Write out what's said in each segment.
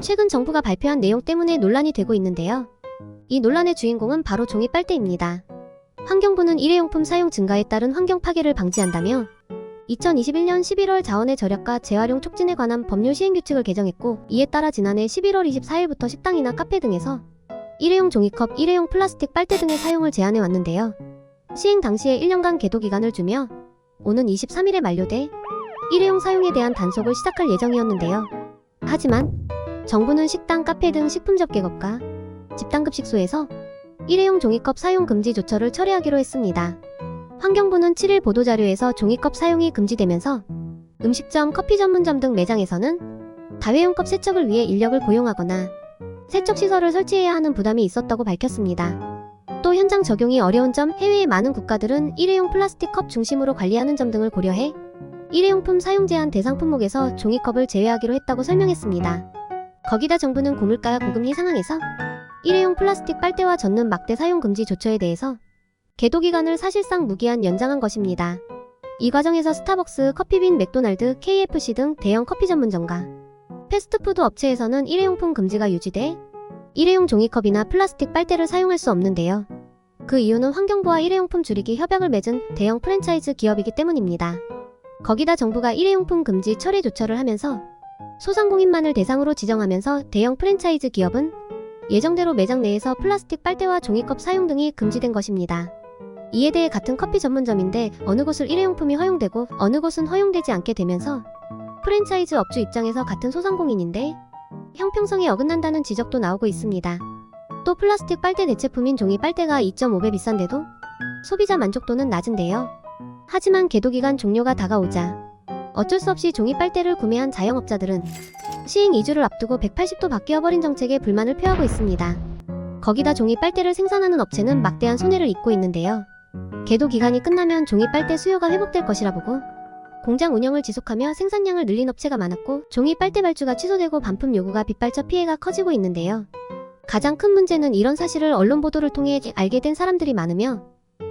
최근 정부가 발표한 내용 때문에 논란이 되고 있는데요. 이 논란의 주인공은 바로 종이 빨대입니다. 환경부는 일회용품 사용 증가에 따른 환경 파괴를 방지한다며 2021년 11월 자원의 절약과 재활용 촉진에 관한 법률 시행규칙을 개정했고, 이에 따라 지난해 11월 24일부터 식당이나 카페 등에서 일회용 종이컵, 일회용 플라스틱 빨대 등의 사용을 제한해 왔는데요. 시행 당시에 1년간 계도 기간을 주며 오는 23일에 만료돼 일회용 사용에 대한 단속을 시작할 예정이었는데요. 하지만 정부는 식당, 카페 등 식품 접객업과 집단급식소에서 일회용 종이컵 사용 금지 조처를 철회하기로 했습니다. 환경부는 7일 보도자료에서 종이컵 사용이 금지되면서 음식점, 커피 전문점 등 매장에서는 다회용컵 세척을 위해 인력을 고용하거나 세척시설을 설치해야 하는 부담이 있었다고 밝혔습니다. 또 현장 적용이 어려운 점, 해외의 많은 국가들은 일회용 플라스틱 컵 중심으로 관리하는 점 등을 고려해 일회용품 사용 제한 대상 품목에서 종이컵을 제외하기로 했다고 설명했습니다. 거기다 정부는 고물가, 고금리 상황에서 일회용 플라스틱 빨대와 젖는 막대 사용 금지 조처에 대해서 계도 기간을 사실상 무기한 연장한 것입니다. 이 과정에서 스타벅스, 커피빈, 맥도날드, KFC 등 대형 커피 전문점과 패스트푸드 업체에서는 일회용품 금지가 유지돼 일회용 종이컵이나 플라스틱 빨대를 사용할 수 없는데요. 그 이유는 환경부와 일회용품 줄이기 협약을 맺은 대형 프랜차이즈 기업이기 때문입니다. 거기다 정부가 일회용품 금지 철회 조처를 하면서 소상공인만을 대상으로 지정하면서 대형 프랜차이즈 기업은 예정대로 매장 내에서 플라스틱 빨대와 종이컵 사용 등이 금지된 것입니다. 이에 대해 같은 커피 전문점인데 어느 곳은 일회용품이 허용되고 어느 곳은 허용되지 않게 되면서 프랜차이즈 업주 입장에서 같은 소상공인인데 형평성에 어긋난다는 지적도 나오고 있습니다. 또 플라스틱 빨대 대체품인 종이 빨대가 2.5배 비싼데도 소비자 만족도는 낮은데요. 하지만 계도기간 종료가 다가오자 어쩔 수 없이 종이 빨대를 구매한 자영업자들은 시행 2주를 앞두고 180도 바뀌어버린 정책에 불만을 표하고 있습니다. 거기다 종이 빨대를 생산하는 업체는 막대한 손해를 입고 있는데요. 계도 기간이 끝나면 종이 빨대 수요가 회복될 것이라 보고 공장 운영을 지속하며 생산량을 늘린 업체가 많았고, 종이 빨대 발주가 취소되고 반품 요구가 빗발쳐 피해가 커지고 있는데요. 가장 큰 문제는 이런 사실을 언론 보도를 통해 알게 된 사람들이 많으며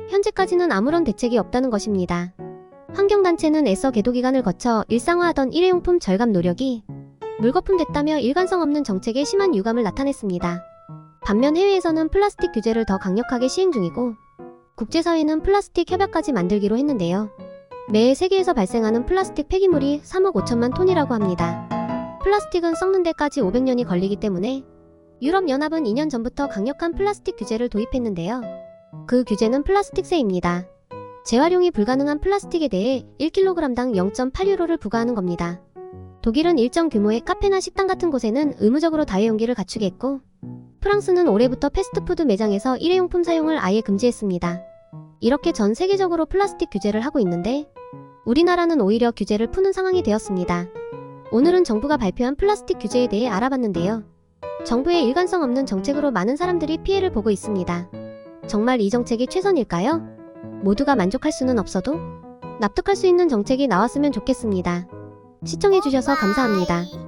현재까지는 아무런 대책이 없다는 것입니다. 환경단체는 애써 계도 기간을 거쳐 일상화하던 일회용품 절감 노력이 물거품됐다며 일관성 없는 정책에 심한 유감을 나타냈습니다. 반면 해외에서는 플라스틱 규제를 더 강력하게 시행 중이고 국제사회는 플라스틱 협약까지 만들기로 했는데요. 매해 세계에서 발생하는 플라스틱 폐기물이 3억 5천만 톤이라고 합니다. 플라스틱은 썩는 데까지 500년이 걸리기 때문에 유럽연합은 2년 전부터 강력한 플라스틱 규제를 도입했는데요. 그 규제는 플라스틱세입니다. 재활용이 불가능한 플라스틱에 대해 1kg당 0.8유로를 부과하는 겁니다. 독일은 일정 규모의 카페나 식당 같은 곳에는 의무적으로 다회용기를 갖추게 했고, 프랑스는 올해부터 패스트푸드 매장에서 일회용품 사용을 아예 금지했습니다. 이렇게 전 세계적으로 플라스틱 규제를 하고 있는데 우리나라는 오히려 규제를 푸는 상황이 되었습니다. 오늘은 정부가 발표한 플라스틱 규제에 대해 알아봤는데요. 정부의 일관성 없는 정책으로 많은 사람들이 피해를 보고 있습니다. 정말 이 정책이 최선일까요? 모두가 만족할 수는 없어도 납득할 수 있는 정책이 나왔으면 좋겠습니다. 시청해주셔서 감사합니다.